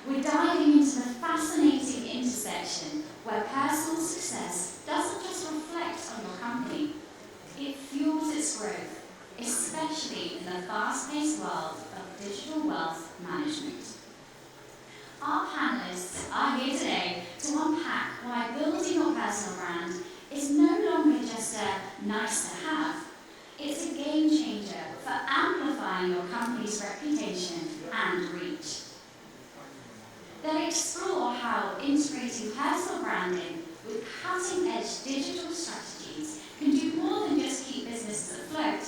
We're diving into the fascinating intersection where personal success doesn't just reflect on your company, it fuels its growth, especially in the fast-paced world of digital wealth management. Our panelists are here today to unpack why building your personal brand is no longer just a nice to have, it's a game changer for amplifying your company's reputation and reach. They'll explore how integrating personal branding with cutting-edge digital strategies can do more than just keep businesses afloat,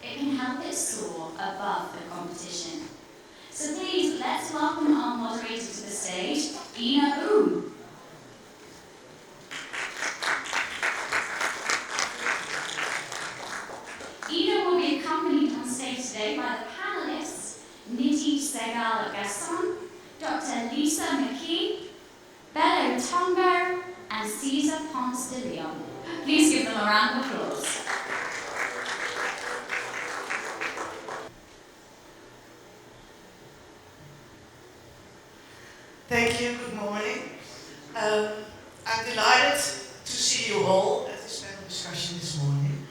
it can help it soar above the competition. So please, let's welcome our moderator to the stage, Ina Oom. Ina will be accompanied on stage today by the panelists, Nidhi Segal-Gasson, Dr. Lisa McKee, Bello Tongo, and Cesar Ponce de Leon. Please give them a round of applause. Thank you, good morning. I'm delighted to see you all at this panel discussion this morning.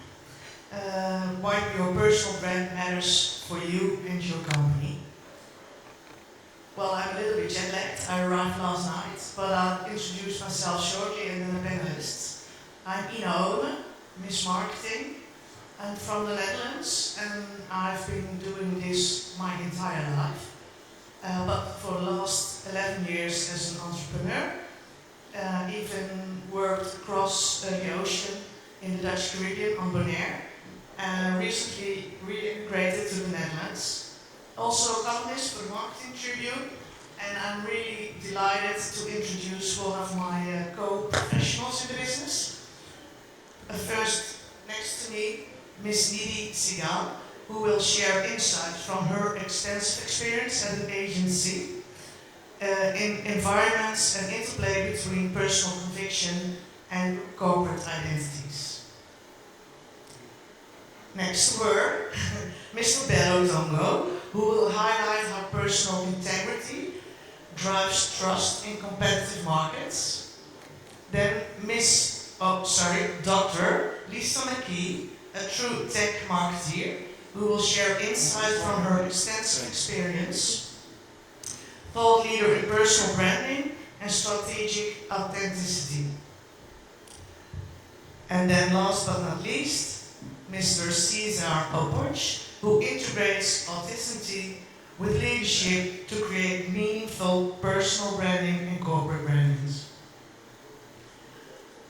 Why your personal brand matters for you and your company. Well, I'm a little bit jet lagged. I arrived last night, but I'll introduce myself shortly and then the panelists. I'm Ina Oom, Miss Marketing. I'm from the Netherlands and I've been doing this my entire life. But for the last 11 years as an entrepreneur, even worked across the ocean in the Dutch Caribbean on Bonaire, and recently reintegrated to the Netherlands. Also a columnist for the Marketing Tribune, and I'm really delighted to introduce one of my co-professionals in the business. First, next to me, Miss Nidhi Segal, who will share insights from her extensive experience at an agency in environments and interplay between personal conviction and corporate identities. Next to her, Mr. Bello Tongo, who will highlight how personal integrity drives trust in competitive markets. Then Dr. Lisa McKee, a true tech marketeer, who will share insights from her extensive experience, thought leader in personal branding and strategic authenticity. And then last but not least, Mr. Cesar Ponce, who integrates authenticity with leadership to create meaningful personal branding and corporate brandings.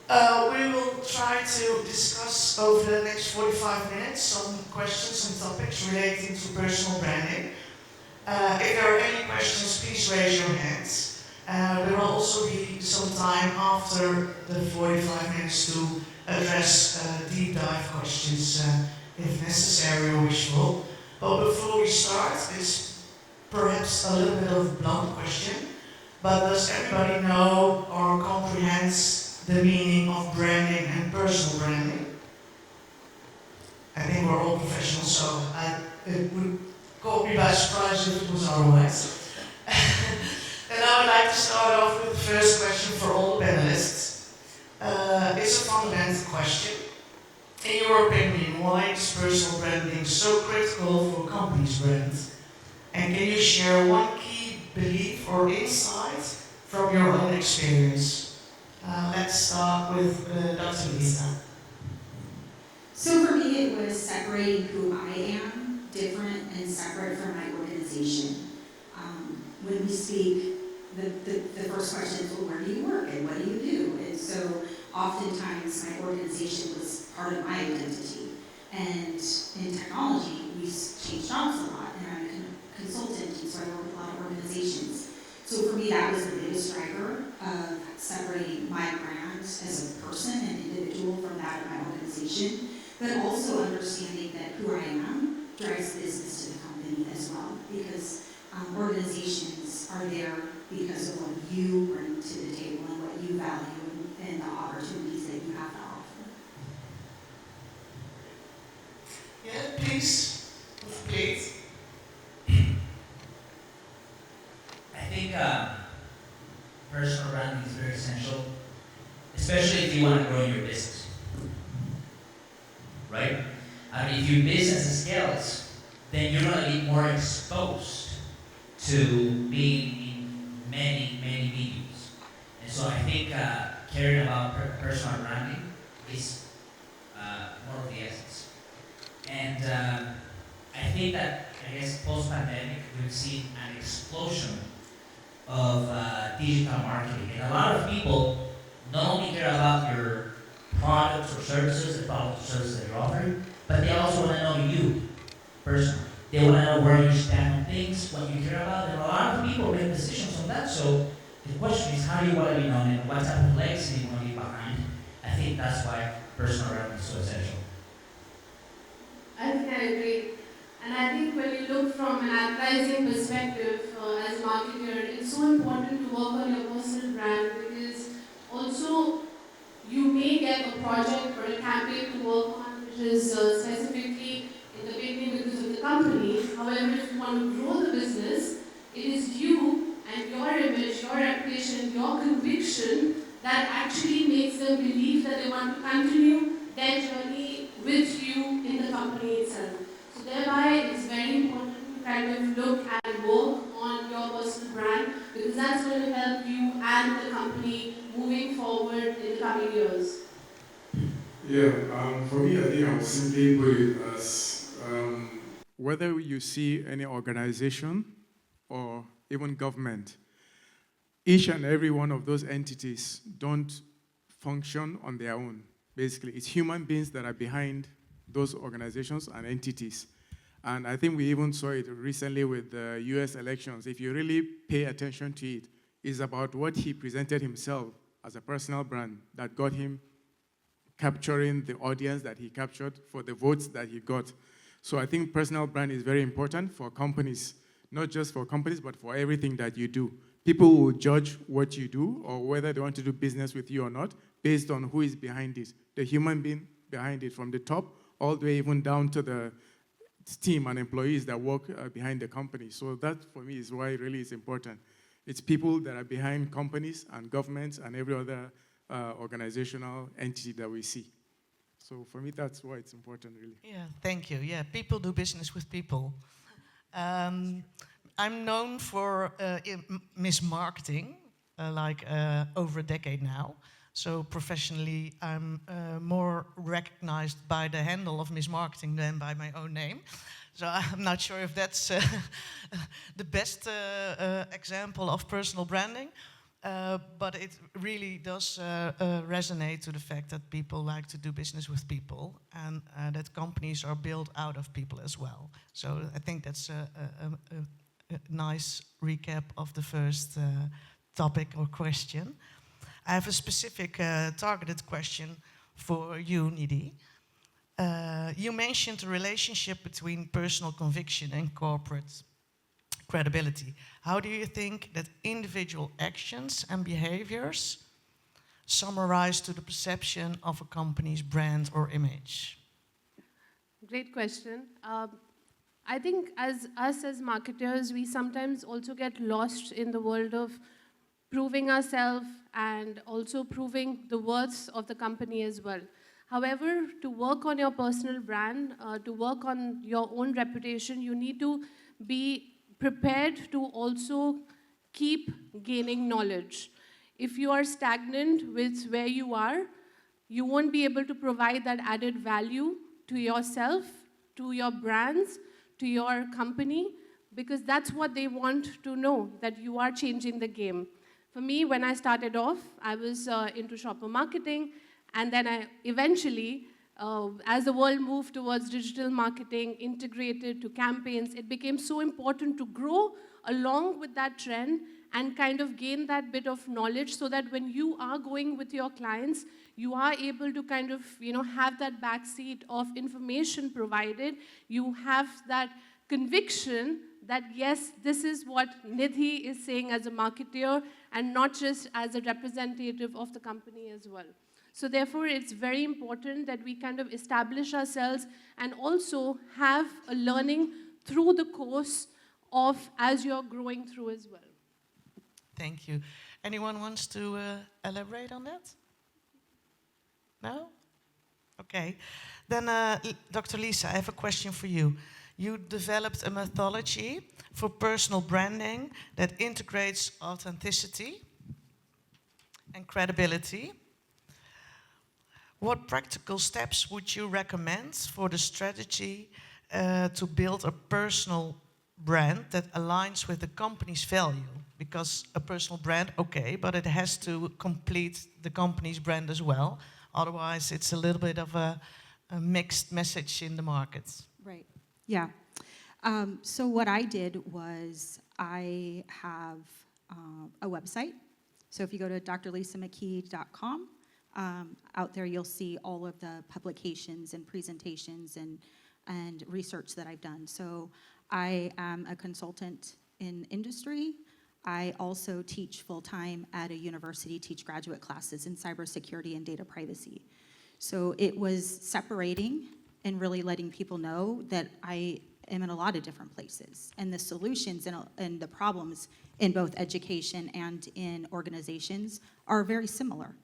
We will try to discuss over the next 45 minutes some questions and topics relating to personal branding. If there are any questions, please raise your hands. There will also be some time after the 45 minutes to address deep dive questions if necessary or wishful. But before we start, it's perhaps a little bit of a blunt question, but does everybody know or comprehend the meaning of branding and personal branding? I think we're all professionals, so it would caught me by surprise if it was otherwise. And I would like to start off with the first question for all the panelists. It's a fundamental question. In your opinion, why is personal branding so critical for a company's brand? And can you share one key belief or insight from your own experience? Let's start with Dr. Lisa. So for me, it was separating who I am, different and separate from my organization. When we speak, the first question is, well, where do you work and what do you do? And so oftentimes my organization was part of my identity. And in technology, we change jobs a lot, and I'm a consultant, and so I work with a lot of organizations. So for me, that was the biggest driver of separating my brand as a person and individual from that of my organization, but also understanding that who I am drives business to the company as well, because organizations are there because of what you bring to the table and what you value and the opportunities that you have to offer. Yeah, please. Please. I think personal branding is very essential, especially if you want to grow your business, right? I mean, if your business scales, then you're going to be more exposed to being in many, many mediums. And so I think caring about personal branding is more of the essence. And I think that, I guess, post-pandemic, we've seen an explosion of digital marketing. And a lot of people not only care about your products or services, the products or services that you're offering, but they also want to know you personally. They want to know where you stand on things, what you care about, and a lot of people make decisions on that. So the question is, how do you want to be known and what type of legacy you want to leave behind? I think that's why personal branding is so essential. I think I agree. And I think when you look from an advertising perspective as a marketer, it's so important to work on your personal brand because also you may get a project or a campaign to work on which is specifically in the beginning because of the company. However, if you want to grow the business, it is you and your image, your reputation, your conviction that actually makes them believe that they want to continue their journey with you in the company itself. So thereby, it's very important to kind of look and work on your personal brand because that's going to help you and the company moving forward in the coming years. Yeah, for me, I think I would simply put it as whether you see any organization or even government, each and every one of those entities don't function on their own. Basically, it's human beings that are behind those organizations and entities. And I think we even saw it recently with the US elections. If you really pay attention to it, it's about what he presented himself as a personal brand that got him capturing the audience that he captured for the votes that he got. So I think personal brand is very important for companies, not just for companies, but for everything that you do. People will judge what you do or whether they want to do business with you or not based on who is behind it, the human being behind it, from the top all the way even down to the team and employees that work behind the company. So that, for me, is why it really is important. It's people that are behind companies and governments and every other organizational entity that we see. So for me, that's why it's important, really. Yeah, thank you. Yeah, people do business with people. I'm known for mismarketing, over a decade now. So professionally, I'm more recognized by the handle of mismarketing than by my own name. So I'm not sure if that's the best example of personal branding. But it really does resonate to the fact that people like to do business with people and that companies are built out of people as well. So I think that's a nice recap of the first topic or question. I have a specific targeted question for you, Nidhi. You mentioned the relationship between personal conviction and corporate credibility. How do you think that individual actions and behaviors summarize to the perception of a company's brand or image? Great question. I think as marketers, we sometimes also get lost in the world of proving ourselves and also proving the worth of the company as well. However, to work on your personal brand, to work on your own reputation, you need to be prepared to also keep gaining knowledge. If you are stagnant with where you are, you won't be able to provide that added value to yourself, to your brands, to your company, because that's what they want to know, that you are changing the game. For me, when I started off, I was into shopper marketing, and then I eventually, as the world moved towards digital marketing, integrated to campaigns, it became so important to grow along with that trend and kind of gain that bit of knowledge so that when you are going with your clients, you are able to kind of, have that backseat of information provided. You have that conviction that, yes, this is what Nidhi is saying as a marketer and not just as a representative of the company as well. So therefore, it's very important that we kind of establish ourselves and also have a learning through the course of as you're growing through as well. Thank you. Anyone wants to elaborate on that? No? Okay. Then, Dr. Lisa, I have a question for you. You developed a methodology for personal branding that integrates authenticity and credibility. What practical steps would you recommend for the strategy to build a personal brand that aligns with the company's value? Because a personal brand, okay, but it has to complete the company's brand as well. Otherwise, it's a little bit of a mixed message in the market. Right. Yeah. So what I did was I have a website. So if you go to drlisamckee.com, out there you'll see all of the publications and presentations and research that I've done. So I am a consultant in industry. I also teach full-time at a university, teach graduate classes in cybersecurity and data privacy. So it was separating and really letting people know that I am in a lot of different places. And the solutions and the problems in both education and in organizations are very similar.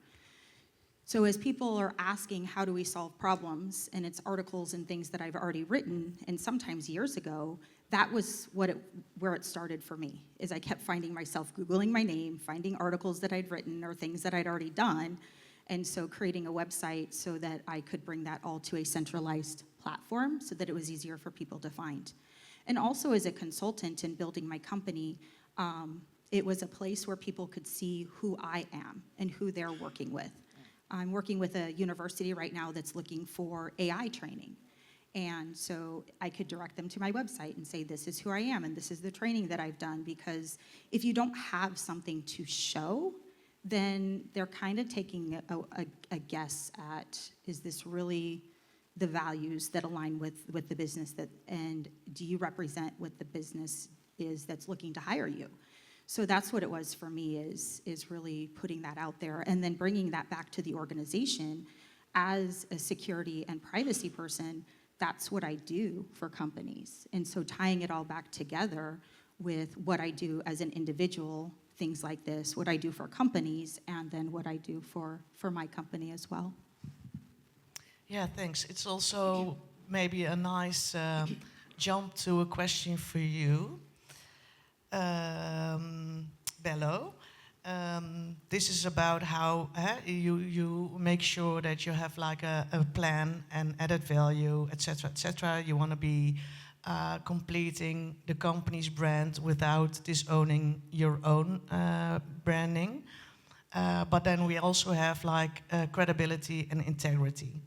So as people are asking, how do we solve problems, and it's articles and things that I've already written, and sometimes years ago, that was where it started for me, is I kept finding myself Googling my name, finding articles that I'd written or things that I'd already done, and so creating a website so that I could bring that all to a centralized platform so that it was easier for people to find. And also as a consultant in building my company, it was a place where people could see who I am and who they're working with. I'm working with a university right now that's looking for AI training. And so I could direct them to my website and say, this is who I am and this is the training that I've done, because if you don't have something to show, then they're kind of taking a guess at, is this really the values that align with the business, and do you represent what the business is that's looking to hire you? So that's what it was for me, is really putting that out there and then bringing that back to the organization. As a security and privacy person, that's what I do for companies. And so tying it all back together with what I do as an individual, things like this, what I do for companies, and then what I do for my company as well. Yeah, thanks. It's also maybe a nice jump to a question for you. Bello. This is about how you make sure that you have like a plan and added value, etc., etc. You want to be completing the company's brand without disowning your own branding. But then we also have like credibility and integrity.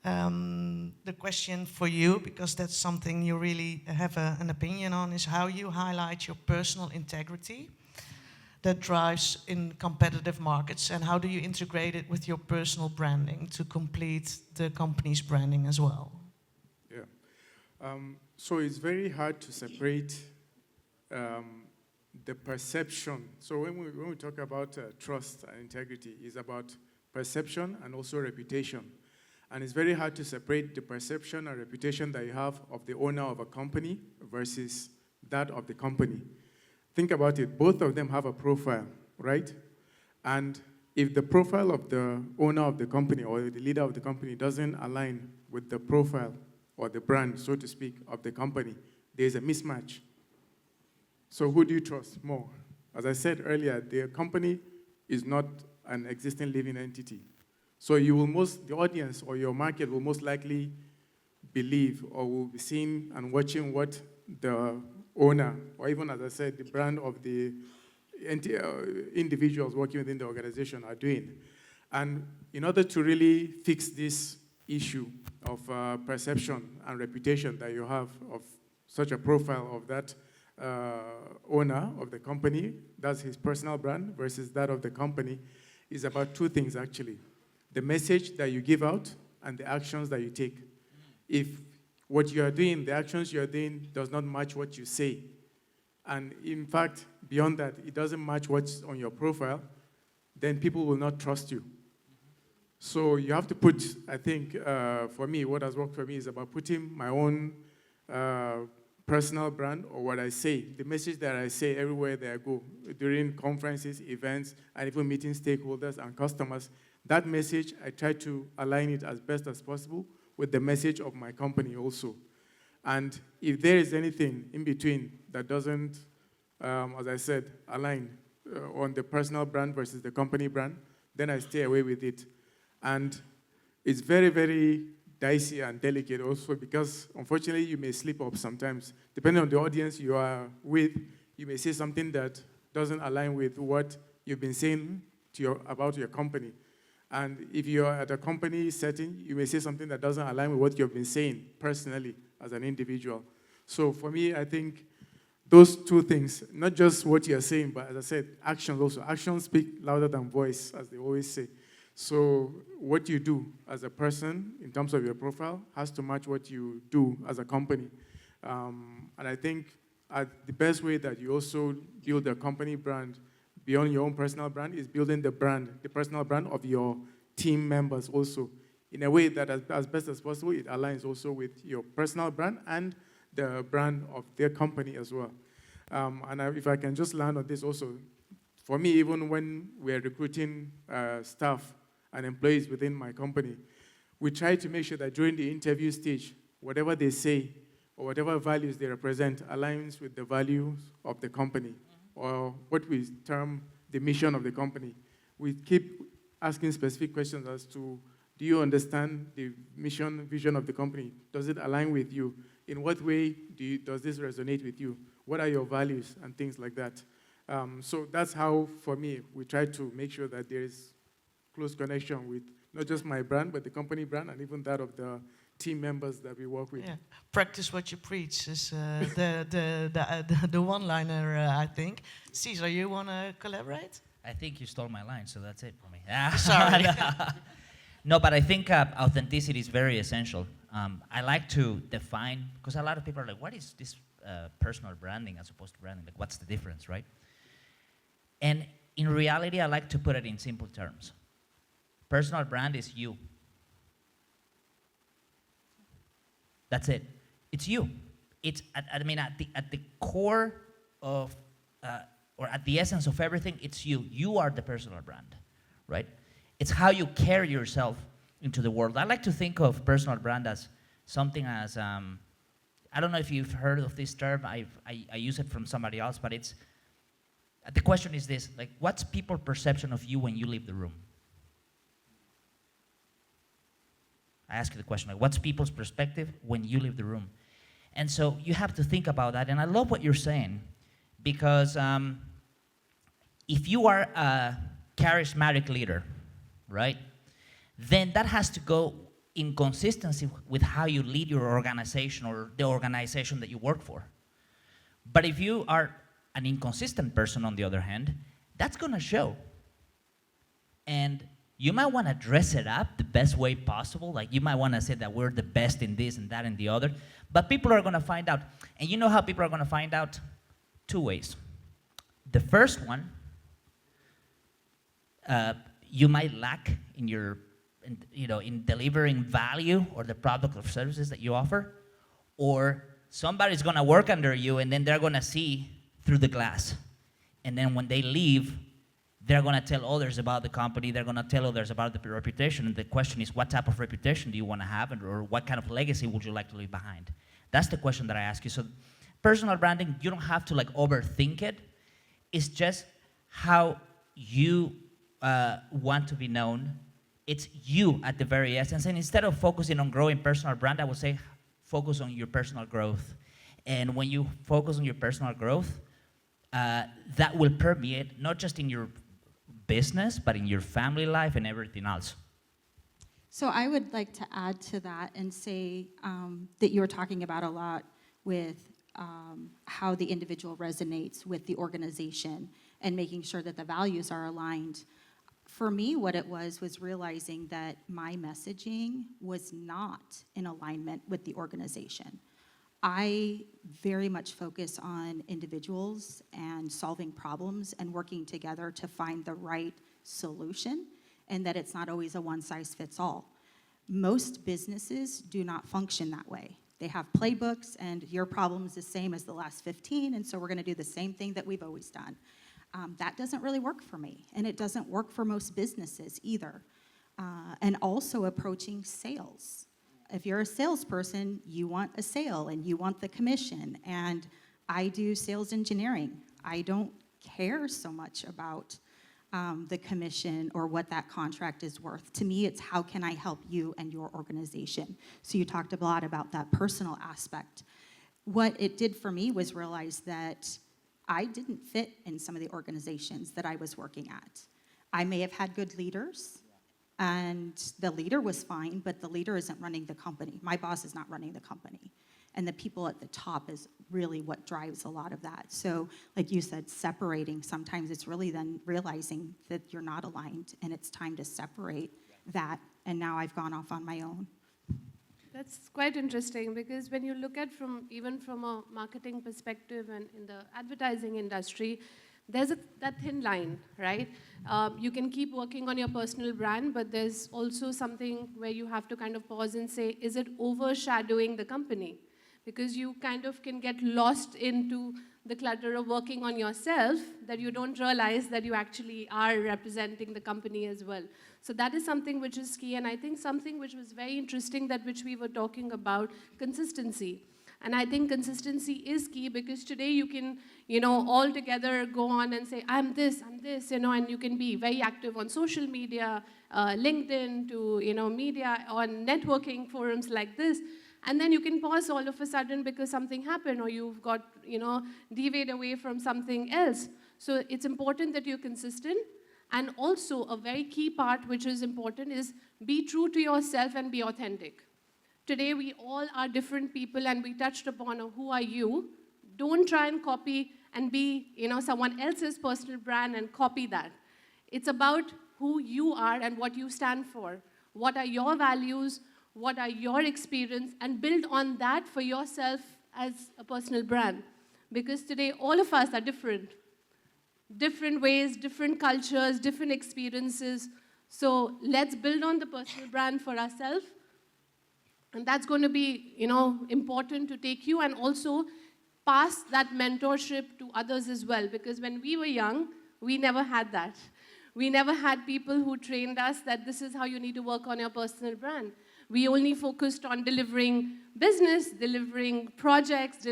The question for you, because that's something you really have an opinion on, is how you highlight your personal integrity that drives in competitive markets, and how do you integrate it with your personal branding to complete the company's branding as well? Yeah. So it's very hard to separate the perception. So when we talk about trust and integrity, it's about perception and also reputation. And it's very hard to separate the perception and reputation that you have of the owner of a company versus that of the company. Think about it. Both of them have a profile, right? And if the profile of the owner of the company or the leader of the company doesn't align with the profile or the brand, so to speak, of the company, there's a mismatch. So who do you trust more? As I said earlier, the company is not an existing living entity. So the audience or your market will most likely believe or will be seeing and watching what the owner, or even, as I said, the brand of the individuals working within the organization are doing. And in order to really fix this issue of perception and reputation that you have of such a profile of that owner of the company, that's his personal brand, versus that of the company, is about two things, actually. The message that you give out and the actions that you take. If what you are doing, the actions you are doing, does not match what you say, and in fact, beyond that, it doesn't match what's on your profile, then people will not trust you. So you have to put, I think, for me, what has worked for me is about putting my own personal brand or what I say, the message that I say everywhere that I go, during conferences, events, and even meeting stakeholders and customers, that message, I try to align it as best as possible with the message of my company also. And if there is anything in between that doesn't, as I said, align on the personal brand versus the company brand, then I stay away with it. And it's very, very dicey and delicate also because, unfortunately, you may slip up sometimes. Depending on the audience you are with, you may say something that doesn't align with what you've been saying about your company. And if you're at a company setting, you may say something that doesn't align with what you've been saying personally as an individual. So for me, I think those two things, not just what you're saying, but as I said, actions also. Actions speak louder than voice, as they always say. So what you do as a person in terms of your profile has to match what you do as a company. And I think the best way that you also build a company brand beyond your own personal brand is building the brand, the personal brand of your team members also, in a way that as best as possible, it aligns also with your personal brand and the brand of their company as well. If I can just land on this also, for me, even when we're recruiting staff and employees within my company, we try to make sure that during the interview stage, whatever they say or whatever values they represent aligns with the values of the company or what we term the mission of the company. We keep asking specific questions as to, do you understand the mission, vision of the company? Does it align with you? In what way does this resonate with you? What are your values and things like that? So that's how, for me, we try to make sure that there is close connection with not just my brand, but the company brand and even that of the team members that we work with. Yeah. Practice what you preach is the one-liner, I think. Cesar, you want to collaborate? I think you stole my line, so that's it for me. Sorry. No, but I think authenticity is very essential. I like to define, because a lot of people are like, what is this personal branding as opposed to branding? Like, what's the difference, right? And in reality, I like to put it in simple terms. Personal brand is you. That's it. It's you. It's, at the core of, or at the essence of everything, it's you. You are the personal brand, right? It's how you carry yourself into the world. I like to think of personal brand as something as, I don't know if you've heard of this term. I use it from somebody else, but it's, the question is this, like, what's people's perception of you when you leave the room? I ask you the question, like, what's people's perspective when you leave the room? And so you have to think about that. And I love what you're saying, because if you are a charismatic leader, right, then that has to go in consistency with how you lead your organization or the organization that you work for. But if you are an inconsistent person, on the other hand, that's going to show. And you might want to dress it up the best way possible. Like, you might want to say that we're the best in this and that and the other. But people are going to find out. And you know how people are going to find out? Two ways. The first one, you might lack in your, in delivering value or the product or services that you offer. Or somebody's going to work under you, and then they're going to see through the glass. And then when they leave, they're going to tell others about the company. They're going to tell others about the reputation. And the question is, what type of reputation do you want to have, or what kind of legacy would you like to leave behind? That's the question that I ask you. So personal branding, you don't have to overthink it. It's just how you want to be known. It's you at the very essence. And instead of focusing on growing personal brand, I would say focus on your personal growth. And when you focus on your personal growth, that will permeate not just in your business, but in your family life and everything else. So I would like to add to that and say that you were talking about a lot with how the individual resonates with the organization and making sure that the values are aligned. For me, what it was realizing that my messaging was not in alignment with the organization. I very much focus on individuals and solving problems and working together to find the right solution, and that it's not always a one-size-fits-all. Most businesses do not function that way. They have playbooks, and your problem is the same as the last 15, and so we're going to do the same thing that we've always done. That doesn't really work for me, and it doesn't work for most businesses either. And also approaching sales. If you're a salesperson, you want a sale, and you want the commission, and I do sales engineering. I don't care so much about the commission or what that contract is worth. To me, it's how can I help you and your organization. So you talked a lot about that personal aspect. What it did for me was realize that I didn't fit in some of the organizations that I was working at. I may have had good leaders, and the leader was fine, but the leader isn't running the company. My boss is not running the company. And the people at the top is really what drives a lot of that. So, like you said, separating, sometimes it's really then realizing that you're not aligned, and it's time to separate that, and now I've gone off on my own. That's quite interesting, because when you look at even from a marketing perspective and in the advertising industry, there's that thin line, right? You can keep working on your personal brand, but there's also something where you have to kind of pause and say, is it overshadowing the company? Because you kind of can get lost into the clutter of working on yourself that you don't realize that you actually are representing the company as well. So that is something which is key, and I think something which was very interesting which we were talking about, consistency. And I think consistency is key, because today you can, all together go on and say, I'm this, and you can be very active on social media, LinkedIn to, media, on networking forums like this. And then you can pause all of a sudden because something happened, or you've got, deviate away from something else. So it's important that you're consistent. And also a very key part which is important is be true to yourself and be authentic. Today we all are different people, and we touched upon who are you. Don't try and copy and be, someone else's personal brand and copy that. It's about who you are and what you stand for. What are your values? What are your experience, and build on that for yourself as a personal brand. Because today, all of us are different. Different ways, different cultures, different experiences. So let's build on the personal brand for ourselves. And that's going to be, important to take you, and also pass that mentorship to others as well. Because when we were young, we never had that. We never had people who trained us that this is how you need to work on your personal brand. We only focused on delivering business, delivering projects,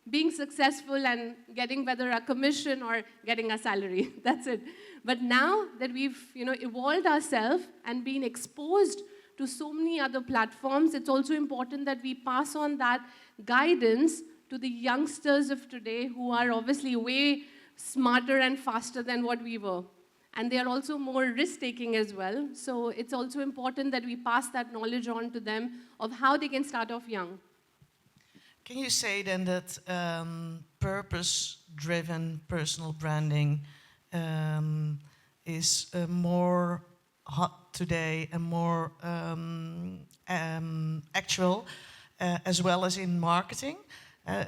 being successful and getting whether a commission or getting a salary. That's it. But now that we've evolved ourselves and been exposed to so many other platforms, it's also important that we pass on that guidance to the youngsters of today, who are obviously way smarter and faster than what we were. And they are also more risk-taking as well. So it's also important that we pass that knowledge on to them of how they can start off young. Can you say then that purpose-driven personal branding is more hot today and more actual, as well as in marketing?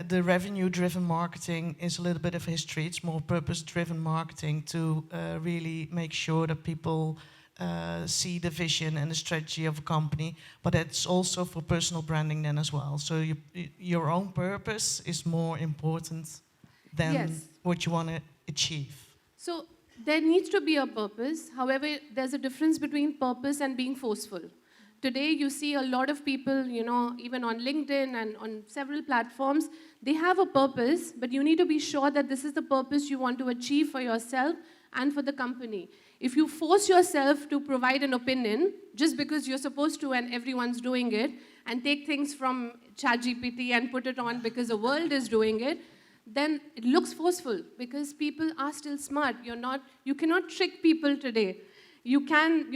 The revenue-driven marketing is a little bit of history. It's more purpose-driven marketing to really make sure that people see the vision and the strategy of a company, but it's also for personal branding then as well. So your own purpose is more important than what you want to achieve. So there needs to be a purpose. However, there's a difference between purpose and being forceful. Today, you see a lot of people, even on LinkedIn and on several platforms, they have a purpose, but you need to be sure that this is the purpose you want to achieve for yourself and for the company. If you force yourself to provide an opinion just because you're supposed to and everyone's doing it, and take things from ChatGPT and put it on because the world is doing it, then it looks forceful, because people are still smart. You cannot trick people today. You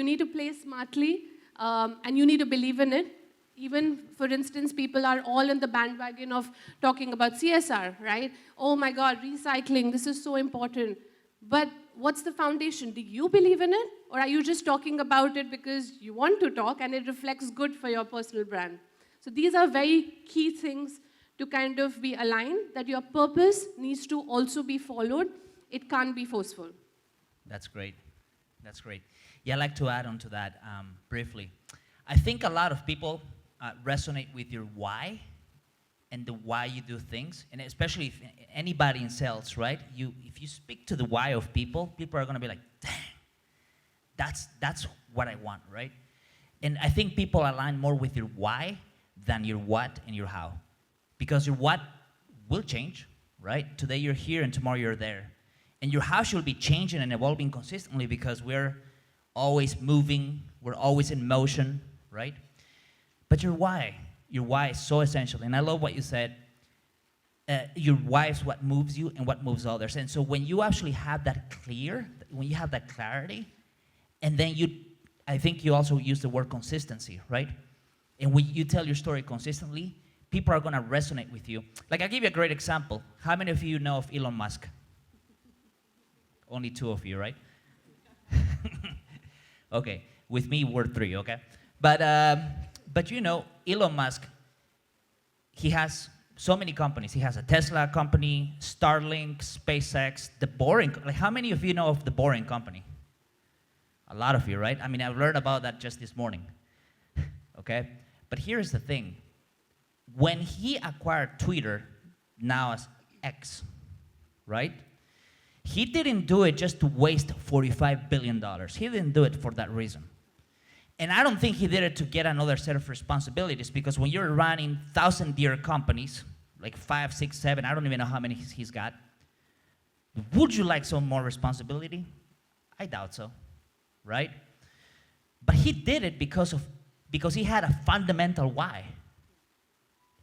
need to play smartly. And you need to believe in it. Even, for instance, people are all in the bandwagon of talking about CSR, right? Oh my God, recycling, this is so important. But what's the foundation? Do you believe in it? Or are you just talking about it because you want to talk and it reflects good for your personal brand? So these are very key things to kind of be aligned, that your purpose needs to also be followed. It can't be forceful. That's great. That's great. Yeah, I'd like to add on to that briefly. I think a lot of people resonate with your why, and the why you do things, and especially if anybody in sales, right? If you speak to the why of people, people are gonna be like, dang, that's what I want, right? And I think people align more with your why than your what and your how. Because your what will change, right? Today you're here and tomorrow you're there. And your how should be changing and evolving consistently because we're always moving, we're always in motion, right? But your why is so essential. And I love what you said. Your why is what moves you and what moves others. And so when you actually have that clear, when you have that clarity, and then I think you also use the word consistency, right? And when you tell your story consistently, people are gonna resonate with you. Like, I'll give you a great example. How many of you know of Elon Musk? Only 2 of you, right? Okay, with me, we're 3, okay? But you know, Elon Musk, he has so many companies. He has a Tesla company, Starlink, SpaceX, The Boring. Like, how many of you know of The Boring Company? A lot of you, right? I mean, I've learned about that just this morning, okay? But here's the thing. When he acquired Twitter, now as X, right? He didn't do it just to waste $45 billion. He didn't do it for that reason. And I don't think he did it to get another set of responsibilities, because when you're running 1,000-year companies, like 5, 6, 7, I don't even know how many he's got, would you like some more responsibility? I doubt so, right? But he did it because he had a fundamental why.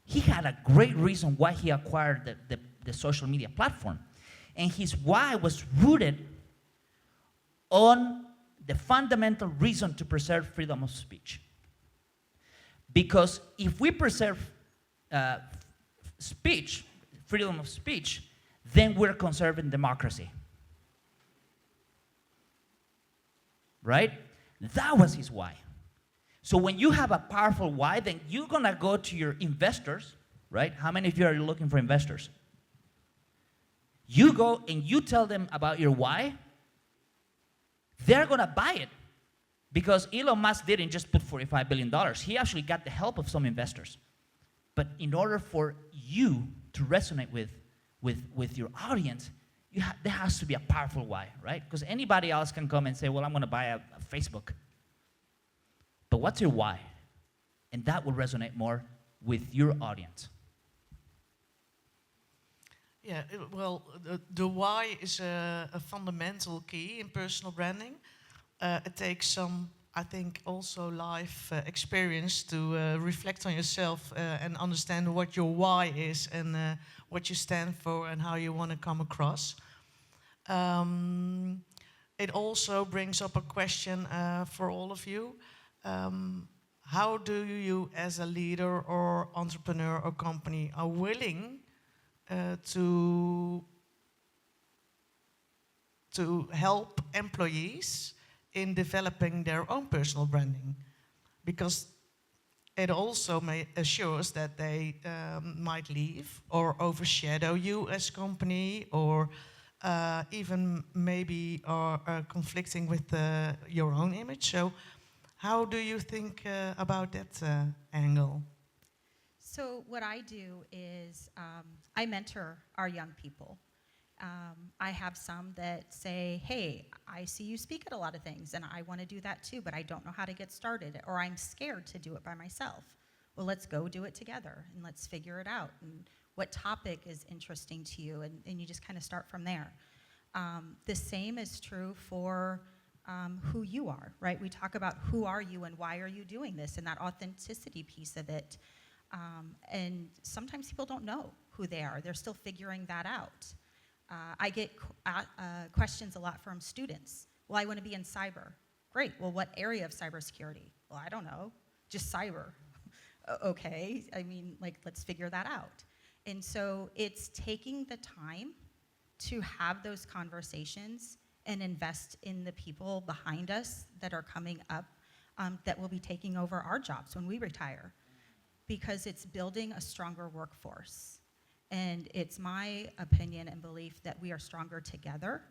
He had a great reason why he acquired the social media platform. And his why was rooted on the fundamental reason to preserve freedom of speech. Because if we preserve speech, freedom of speech, then we're conserving democracy. Right? That was his why. So when you have a powerful why, then you're gonna go to your investors, right? How many of you are looking for investors? You go and you tell them about your why, they're gonna buy it. Because Elon Musk didn't just put $45 billion. He actually got the help of some investors. But in order for you to resonate with your audience, there has to be a powerful why, right? Because anybody else can come and say, well, I'm gonna buy a Facebook. But what's your why? And that will resonate more with your audience. Yeah, well, the why is a fundamental key in personal branding. It takes some, I think, also life experience to reflect on yourself and understand what your why is and what you stand for and how you want to come across. It also brings up a question for all of you. How do you, as a leader or entrepreneur or company, are willing to help employees in developing their own personal branding? Because it also assures that they might leave or overshadow you as a company, or even maybe are conflicting with your own image. So how do you think about that angle? So what I do is I mentor our young people. I have some that say, hey, I see you speak at a lot of things, and I want to do that too, but I don't know how to get started, or I'm scared to do it by myself. Well, let's go do it together, and let's figure it out, and what topic is interesting to you, and you just kind of start from there. The same is true for who you are, right? We talk about who are you and why are you doing this, and that authenticity piece of it. And sometimes people don't know who they are. They're still figuring that out. I get questions a lot from students. Well, I want to be in cyber. Great. Well, what area of cybersecurity? Well, I don't know. Just cyber. Okay. I mean, like, let's figure that out. And so it's taking the time to have those conversations and invest in the people behind us that are coming up that will be taking over our jobs when we retire. Because it's building a stronger workforce. And it's my opinion and belief that we are stronger together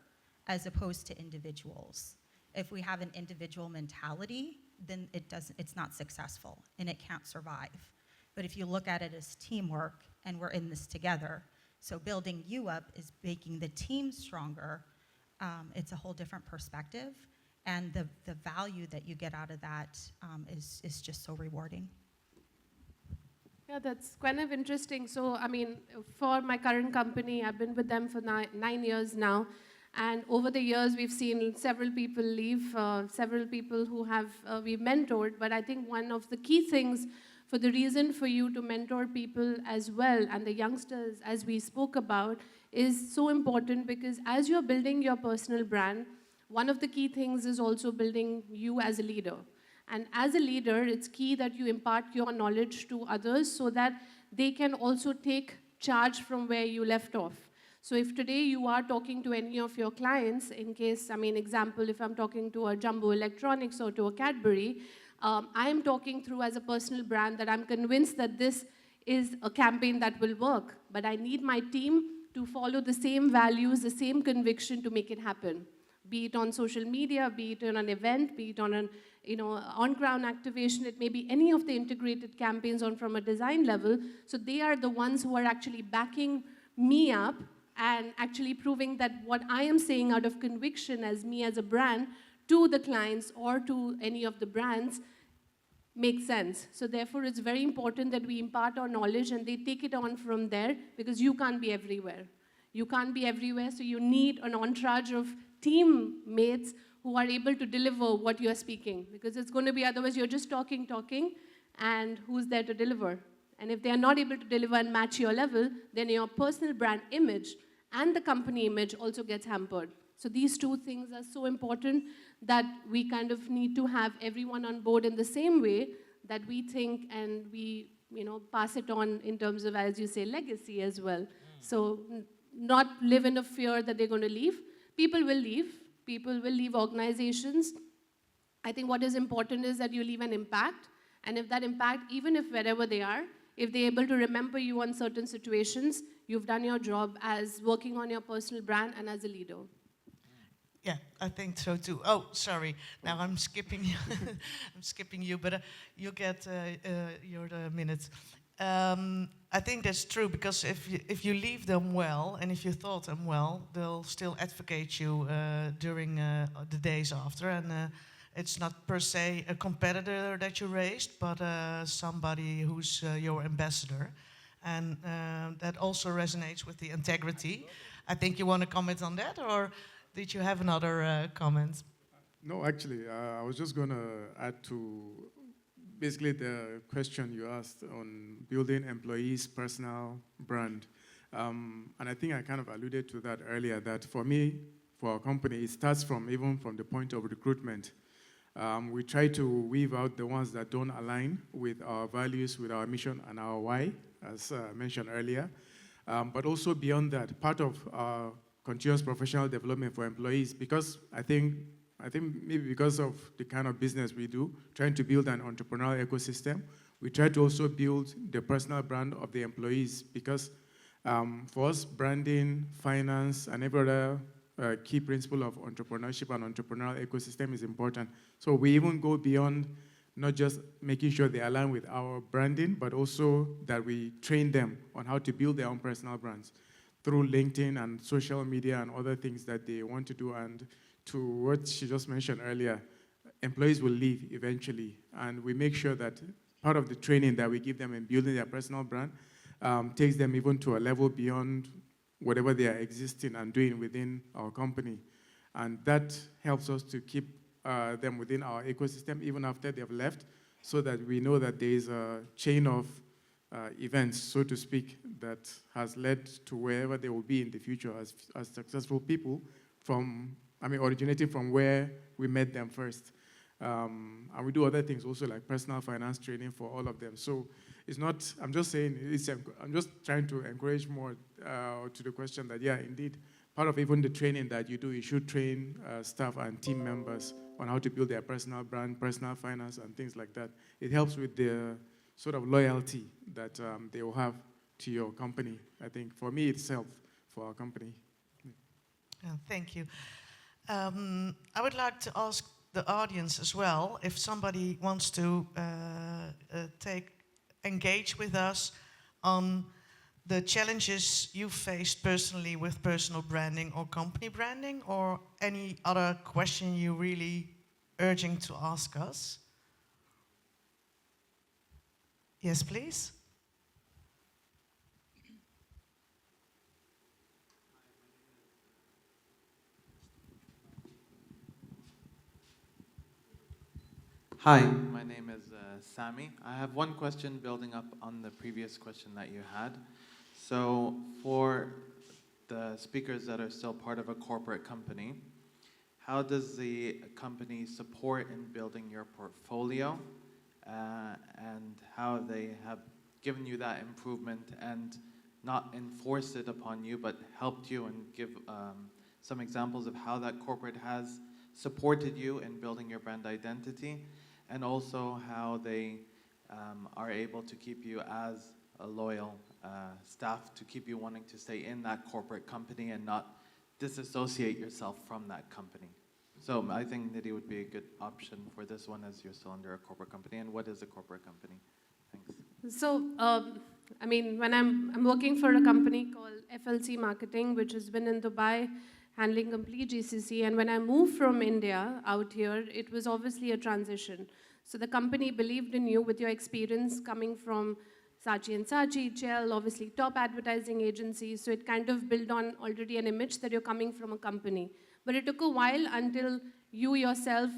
as opposed to individuals. If we have an individual mentality, then it's not successful and it can't survive. But if you look at it as teamwork and we're in this together. So building you up is making the team stronger. It's a whole different perspective, and the value that you get out of that is just so rewarding. Yeah, that's kind of interesting. So, I mean, for my current company, I've been with them for 9 years now. And over the years, we've seen several people leave, several people who have we've mentored. But I think one of the key things for the reason for you to mentor people as well, and the youngsters, as we spoke about, is so important because as you're building your personal brand, one of the key things is also building you as a leader. And as a leader, it's key that you impart your knowledge to others so that they can also take charge from where you left off. So if today you are talking to any of your clients, in case, I mean, example, if I'm talking to a Jumbo Electronics or to a Cadbury, I am talking through as a personal brand that I'm convinced that this is a campaign that will work. But I need my team to follow the same values, the same conviction to make it happen. Be it on social media, be it on an event, be it on an on-ground activation, it may be any of the integrated campaigns on from a design level. So they are the ones who are actually backing me up and actually proving that what I am saying out of conviction as me as a brand to the clients or to any of the brands makes sense. So therefore, it's very important that we impart our knowledge and they take it on from there because you can't be everywhere. You can't be everywhere, so you need an entourage of teammates who are able to deliver what you're speaking because it's going to be otherwise you're just talking, and who's there to deliver? And if they are not able to deliver and match your level, then your personal brand image and the company image also gets hampered. So these two things are so important that we kind of need to have everyone on board in the same way that we think and we pass it on in terms of, as you say, legacy as well. So not live in a fear that they're going to leave. People will leave. People will leave organizations. I think what is important is that you leave an impact. And if that impact, even if wherever they are, if they're able to remember you on certain situations, you've done your job as working on your personal brand and as a leader. Yeah, I think so too. Oh, sorry. Now I'm skipping you. I'm skipping you, but you get your minute. I think that's true because if you leave them well and if you thought them well, they'll still advocate you during the days after. And it's not per se a competitor that you raised, but somebody who's your ambassador. And that also resonates with the integrity. I think you want to comment on that, or did you have another comment? No, actually, I was just going to add to basically the question you asked on building employees' personal brand. And I think I kind of alluded to that earlier, that for me, for our company, it starts even from the point of recruitment. We try to weave out the ones that don't align with our values, with our mission and our why, as mentioned earlier. But also beyond that, part of our continuous professional development for employees, because I think maybe because of the kind of business we do, trying to build an entrepreneurial ecosystem, we try to also build the personal brand of the employees because for us, branding, finance, and every other key principle of entrepreneurship and entrepreneurial ecosystem is important. So we even go beyond not just making sure they align with our branding, but also that we train them on how to build their own personal brands through LinkedIn and social media and other things that they want to do. And to what she just mentioned earlier, employees will leave eventually. And we make sure that part of the training that we give them in building their personal brand takes them even to a level beyond whatever they are existing and doing within our company. And that helps us to keep them within our ecosystem even after they've left, so that we know that there is a chain of events, so to speak, that has led to wherever they will be in the future as successful people originating from where we met them first. And we do other things also like personal finance training for all of them. So it's not, I'm just saying, I'm just trying to encourage more to the question that, yeah, indeed, part of even the training that you do, you should train staff and team members on how to build their personal brand, personal finance, and things like that. It helps with the sort of loyalty that they will have to your company. I think for me, it's helped for our company. Thank you. I would like to ask the audience as well, if somebody wants to engage with us on the challenges you faced personally with personal branding or company branding, or any other question you really urging to ask us? Yes, please. Hi, my name is Sami. I have one question building up on the previous question that you had. So, for the speakers that are still part of a corporate company, how does the company support in building your portfolio, and how they have given you that improvement and not enforced it upon you, but helped you, and give some examples of how that corporate has supported you in building your brand identity, and also how they are able to keep you as a loyal staff, to keep you wanting to stay in that corporate company and not disassociate yourself from that company. So I think Nidhi would be a good option for this one, as you're still under a corporate company. And what is a corporate company? Thanks. So, I mean, when I'm working for a company called FLC Marketing, which has been in Dubai, handling complete GCC. And when I moved from India out here, it was obviously a transition. So the company believed in you with your experience coming from Saatchi & Saatchi, Shell, obviously top advertising agencies. So it kind of built on already an image that you're coming from a company. But it took a while until you yourself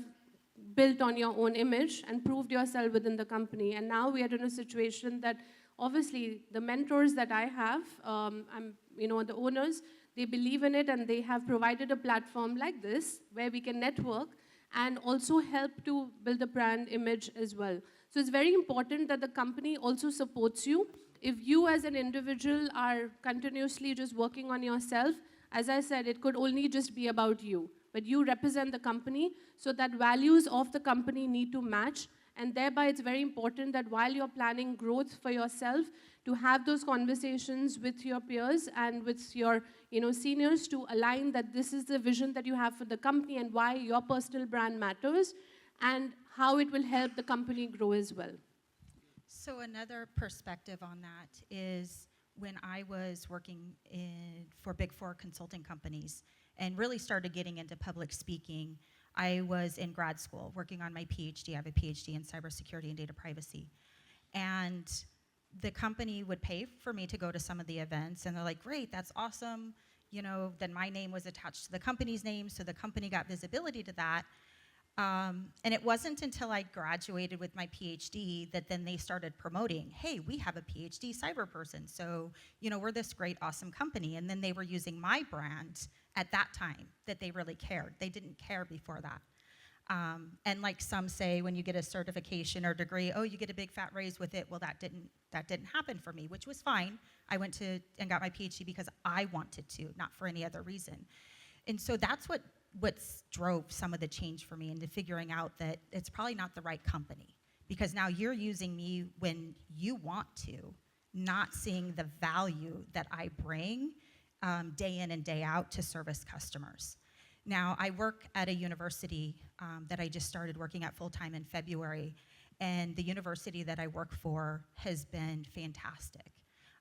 built on your own image and proved yourself within the company. And now we are in a situation that obviously the mentors that I have, the owners, they believe in it, and they have provided a platform like this where we can network and also help to build a brand image as well. So it's very important that the company also supports you. If you as an individual are continuously just working on yourself, as I said, it could only just be about you. But you represent the company, so that values of the company need to match. And thereby, it's very important that while you're planning growth for yourself, to have those conversations with your peers and with your seniors to align that this is the vision that you have for the company and why your personal brand matters and how it will help the company grow as well. So another perspective on that is when I was working for Big Four consulting companies and really started getting into public speaking, I was in grad school working on my PhD. I have a PhD in cybersecurity and data privacy. And the company would pay for me to go to some of the events, and they're like, great, that's awesome. Then my name was attached to the company's name, so the company got visibility to that. And it wasn't until I graduated with my PhD that then they started promoting, hey, we have a PhD cyber person, so we're this great, awesome company. And then they were using my brand at that time that they really cared. They didn't care before that. And like some say, when you get a certification or degree, oh, you get a big fat raise with it. Well, that didn't happen for me, which was fine. I went to and got my PhD because I wanted to, not for any other reason. And so that's what drove some of the change for me into figuring out that it's probably not the right company, because now you're using me when you want to, not seeing the value that I bring day in and day out to service customers. Now, I work at a university that I just started working at full-time in February, and the university that I work for has been fantastic.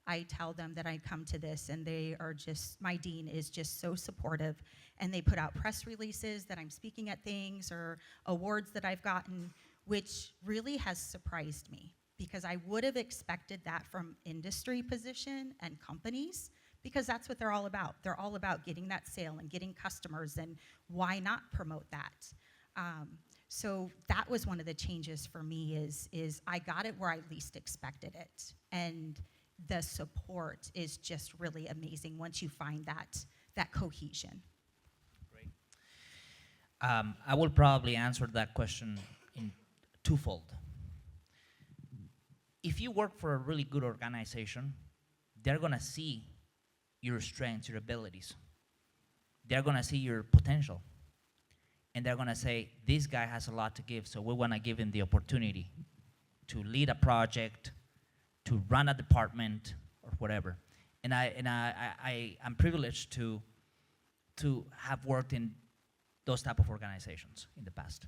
I tell them that I come to this, and my dean is just so supportive, and they put out press releases that I'm speaking at things or awards that I've gotten, which really has surprised me, because I would have expected that from industry position and companies, because that's what they're all about. They're all about getting that sale and getting customers, and why not promote that? So that was one of the changes for me is I got it where I least expected it. And the support is just really amazing once you find that cohesion. Great. I will probably answer that question in twofold. If you work for a really good organization, they're going to see your strengths, your abilities. They're going to see your potential. And they're going to say, this guy has a lot to give, so we want to give him the opportunity to lead a project, to run a department, or whatever. And I'm privileged to have worked in those type of organizations in the past.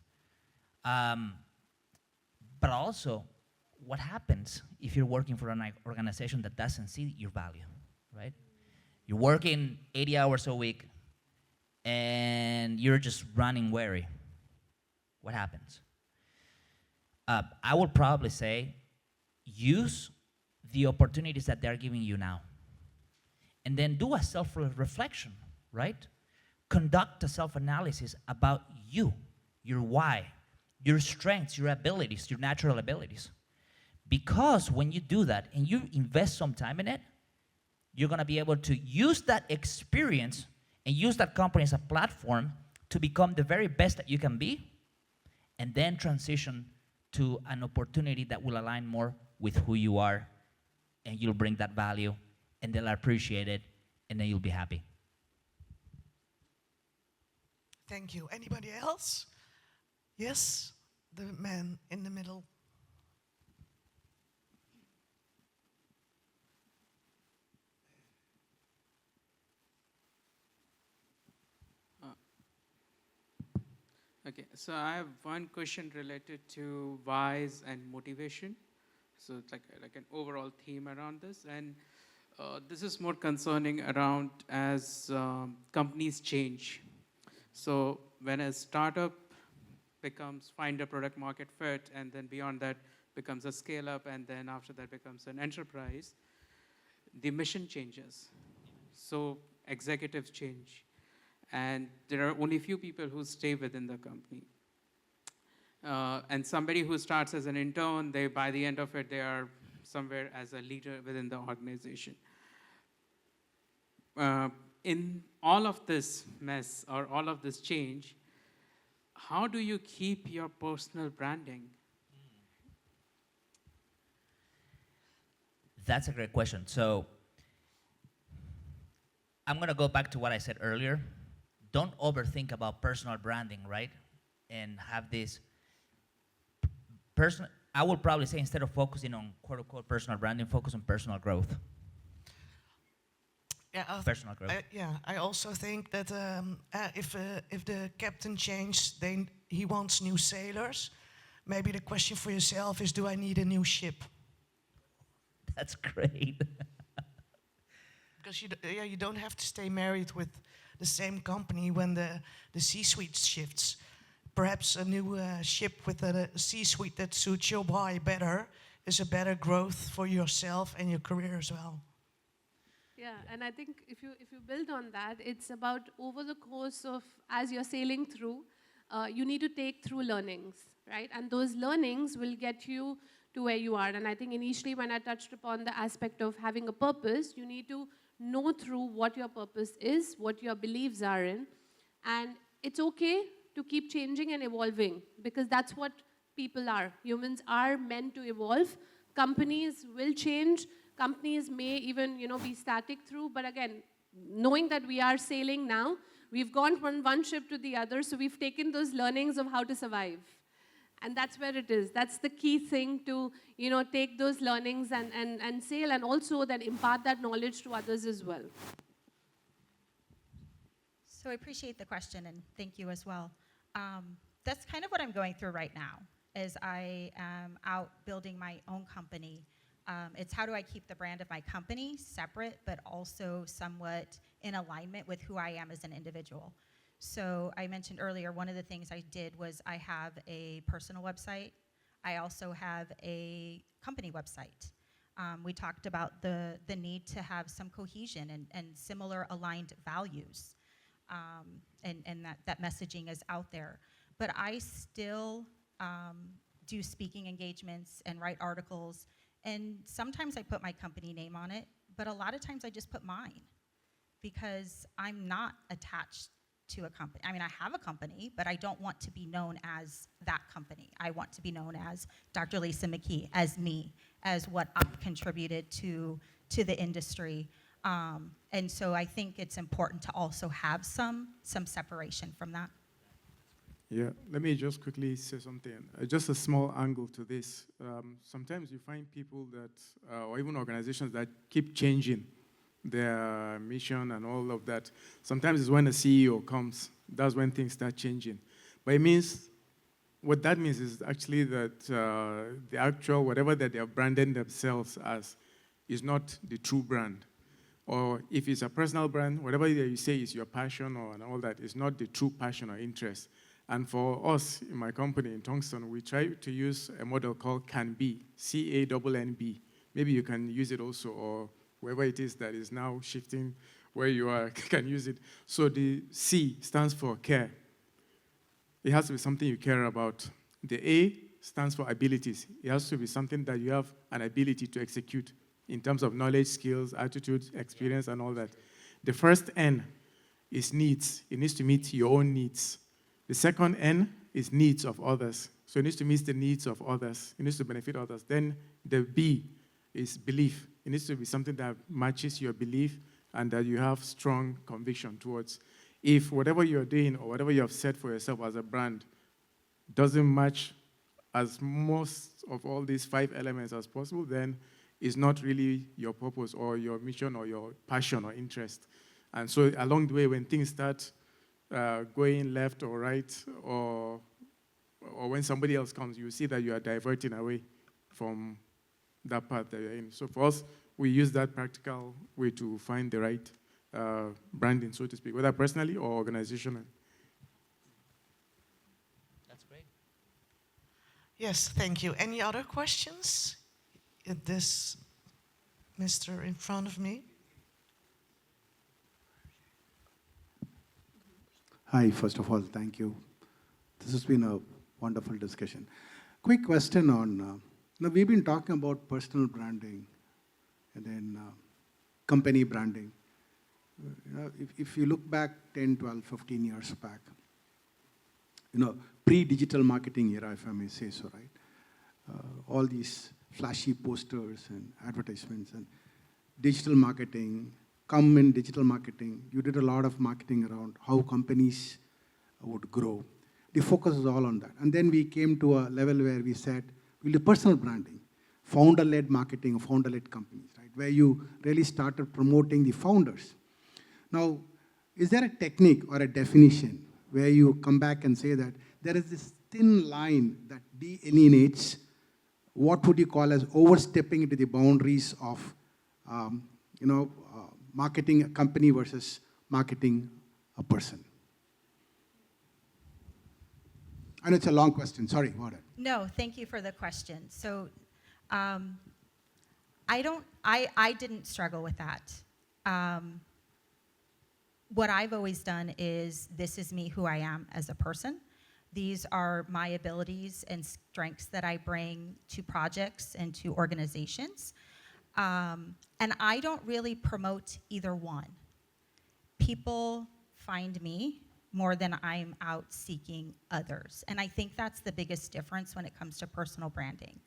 But also, what happens if you're working for an organization that doesn't see your value, right? You're working 80 hours a week and you're just running weary. What happens? I would probably say use the opportunities that they're giving you now. And then do a self-reflection, right? Conduct a self-analysis about you, your why, your strengths, your abilities, your natural abilities. Because when you do that and you invest some time in it, you're gonna be able to use that experience and use that company as a platform to become the very best that you can be, and then transition to an opportunity that will align more with who you are, and you'll bring that value, and they'll appreciate it, and then you'll be happy. Thank you. Anybody else? Yes, the man in the middle. Okay, so I have one question related to whys and motivation. So it's like an overall theme around this, and this is more concerning around as companies change. So when a startup becomes find a product market fit, and then beyond that becomes a scale up, and then after that becomes an enterprise, the mission changes. So executives change, and there are only few people who stay within the company. And somebody who starts as an intern, they by the end of it, they are somewhere as a leader within the organization. In all of this mess or all of this change, how do you keep your personal branding? That's a great question. So I'm gonna go back to what I said earlier. Don't overthink about personal branding, right? And have this personal, I would probably say instead of focusing on quote unquote personal branding, focus on personal growth. Yeah, Personal growth. I also think that if the captain changed, then he wants new sailors. Maybe the question for yourself is, do I need a new ship? That's great. Because you don't have to stay married with the same company when the C-suite shifts. Perhaps a new ship with a C-suite that suits your why better is a better growth for yourself and your career as well. Yeah, and I think if you build on that, it's about over the course of, as you're sailing through, you need to take through learnings, right? And those learnings will get you to where you are. And I think initially when I touched upon the aspect of having a purpose, you need to know through what your purpose is, what your beliefs are in. And it's okay to keep changing and evolving, because that's what people are. Humans are meant to evolve. Companies will change. Companies may even, be static through, but again, knowing that we are sailing now, we've gone from one ship to the other, so we've taken those learnings of how to survive. And that's where it is. That's the key thing to, take those learnings and sail, and also then impart that knowledge to others as well. So I appreciate the question, and thank you as well. That's kind of what I'm going through right now, as I am out building my own company. It's how do I keep the brand of my company separate, but also somewhat in alignment with who I am as an individual. So I mentioned earlier, one of the things I did was I have a personal website. I also have a company website. We talked about the need to have some cohesion and similar aligned values, and that messaging is out there. But I still do speaking engagements and write articles. And sometimes I put my company name on it, but a lot of times I just put mine, because I'm not attached to a company. I mean, I have a company, but I don't want to be known as that company. I want to be known as Dr. Lisa McKee, as me, as what I've contributed to the industry. And so I think it's important to also have some separation from that. Yeah, let me just quickly say something. Just a small angle to this. Sometimes you find people that, or even organizations that keep changing their mission and all of that. Sometimes it's when a CEO comes, that's when things start changing. But it means what that means is actually that the actual, whatever that they are branding themselves as, is not the true brand. Or if it's a personal brand, whatever that you say is your passion or and all that is not the true passion or interest. And for us in my company in Tungsten, we try to use a model called CAN-B, C-A-N-N-B. Maybe you can use it also, or wherever it is that is now shifting where you are, can use it. So the C stands for care. It has to be something you care about. The A stands for abilities. It has to be something that you have an ability to execute in terms of knowledge, skills, attitude, experience, and all that. The first N is needs. It needs to meet your own needs. The second N is needs of others. So it needs to meet the needs of others. It needs to benefit others. Then the B is belief. It needs to be something that matches your belief and that you have strong conviction towards. If whatever you're doing or whatever you have set for yourself as a brand doesn't match as most of all these 5 elements as possible, then it's not really your purpose or your mission or your passion or interest. And so along the way, when things start going left or right, or when somebody else comes, you see that you are diverting away from that path that you're in. So for us, we use that practical way to find the right branding, so to speak, whether personally or organizationally. That's great. Yes, thank you. Any other questions? This Mr. in front of me. Hi, first of all, thank you. This has been a wonderful discussion. Quick question on, we've been talking about personal branding and then company branding. If you look back 10, 12, 15 years back, pre-digital marketing era, if I may say so, right? All these flashy posters and advertisements and digital marketing. Come in digital marketing, you did a lot of marketing around how companies would grow. The focus was all on that. And then we came to a level where we said, we'll do personal branding, founder-led marketing, founder-led companies, right? Where you really started promoting the founders. Now, is there a technique or a definition where you come back and say that there is this thin line that delineates what would you call as overstepping into the boundaries of, marketing a company versus marketing a person? I know it's a long question. Sorry about it. No, thank you for the question. So I didn't struggle with that. What I've always done is, this is me, who I am as a person. These are my abilities and strengths that I bring to projects and to organizations. And I don't really promote either one. People find me more than I'm out seeking others. And I think that's the biggest difference when it comes to personal branding,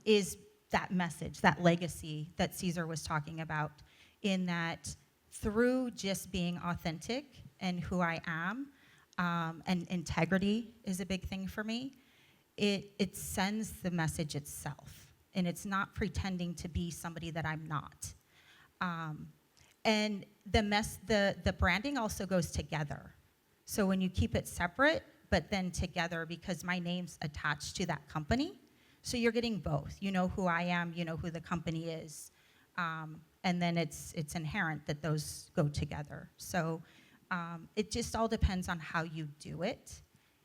is that message, that legacy that Cesar was talking about, in that through just being authentic and who I am, and integrity is a big thing for me, it sends the message itself. And it's not pretending to be somebody that I'm not. And the branding also goes together. So when you keep it separate, but then together, because my name's attached to that company, so you're getting both. You know who I am, you know who the company is, and then it's inherent that those go together. So it just all depends on how you do it.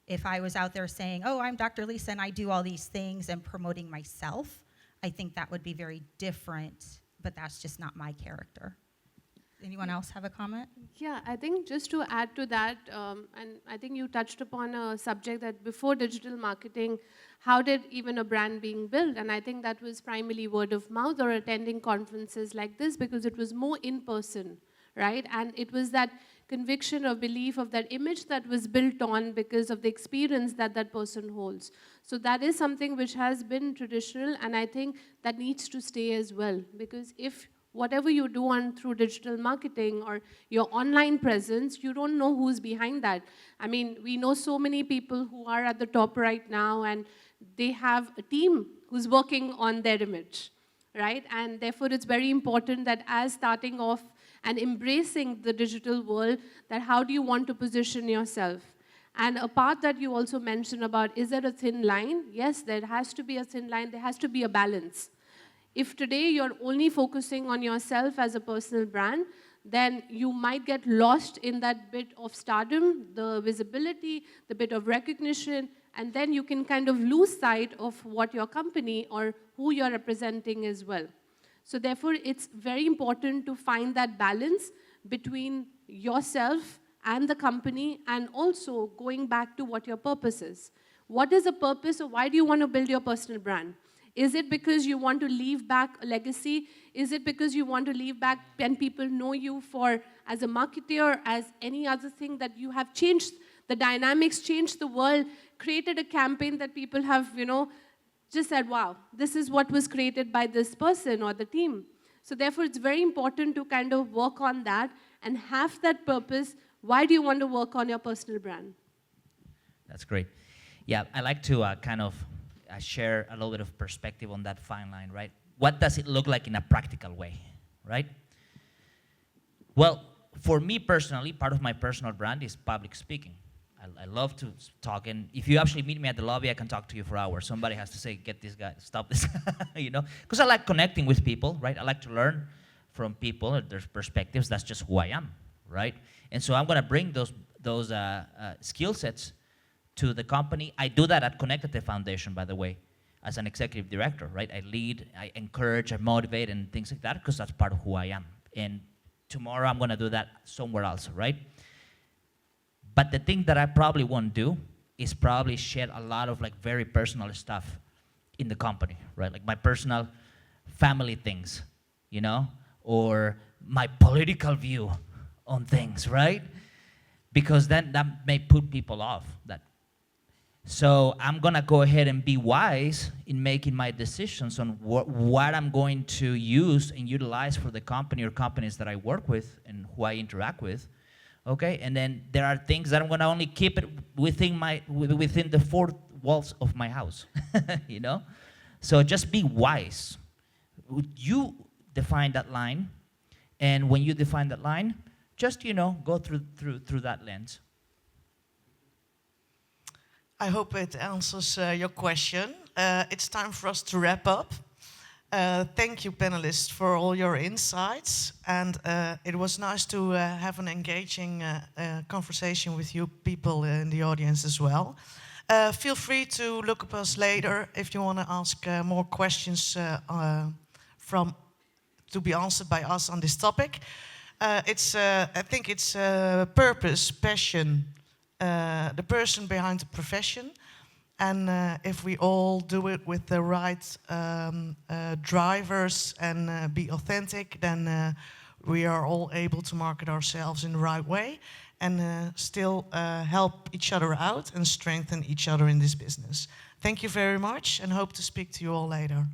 If I was out there saying, oh, I'm Dr. Lisa and I do all these things, and promoting myself, I think that would be very different, but that's just not my character. Anyone else have a comment? Yeah, I think just to add to that, and I think you touched upon a subject that before digital marketing, how did even a brand being built? And I think that was primarily word of mouth or attending conferences like this, because it was more in person, right? And it was that conviction or belief of that image that was built on because of the experience that that person holds. So that is something which has been traditional, and I think that needs to stay as well, because if whatever you do on through digital marketing or your online presence, you don't know who's behind that. I mean, we know so many people who are at the top right now, and they have a team who's working on their image, right? And therefore, it's very important that as starting off and embracing the digital world, that how do you want to position yourself? And a part that you also mentioned about, is there a thin line? Yes, there has to be a thin line. There has to be a balance. If today you're only focusing on yourself as a personal brand, then you might get lost in that bit of stardom, the visibility, the bit of recognition, and then you can kind of lose sight of what your company or who you're representing as well. So therefore, it's very important to find that balance between yourself and the company, and also going back to what your purpose is. What is the purpose, or why do you want to build your personal brand? Is it because you want to leave back a legacy? Is it because you want to leave back when people know you for as a marketer, as any other thing that you have changed the dynamics, changed the world, created a campaign that people have, just said, wow, this is what was created by this person or the team. So therefore, it's very important to kind of work on that and have that purpose. Why do you want to work on your personal brand? That's great. Yeah, I like to kind of share a little bit of perspective on that fine line, right? What does it look like in a practical way, right? Well, for me personally, part of my personal brand is public speaking. I love to talk, and if you actually meet me at the lobby, I can talk to you for hours. Somebody has to say, get this guy, stop this, because I like connecting with people, right? I like to learn from people, their perspectives. That's just who I am, right? And so I'm going to bring those skill sets to the company. I do that at Connected Foundation, by the way, as an executive director, right? I lead, I encourage, I motivate, and things like that, because that's part of who I am. And tomorrow I'm going to do that somewhere else, right? But the thing that I probably won't do is probably share a lot of very personal stuff in the company, right? Like my personal family things, or my political view on things, right? Because then that may put people off. So I'm gonna go ahead and be wise in making my decisions on what I'm going to use and utilize for the company or companies that I work with and who I interact with. Okay, and then there are things that I'm gonna only keep it within the four walls of my house, So just be wise. You define that line, and when you define that line, just go through that lens. I hope it answers your question. It's time for us to wrap up. Thank you, panelists, for all your insights. And it was nice to have an engaging conversation with you people in the audience as well. Feel free to look up us later if you want to ask more questions to be answered by us on this topic. I think it's purpose, passion, the person behind the profession. And if we all do it with the right drivers and be authentic, then we are all able to market ourselves in the right way and still help each other out and strengthen each other in this business. Thank you very much, and hope to speak to you all later.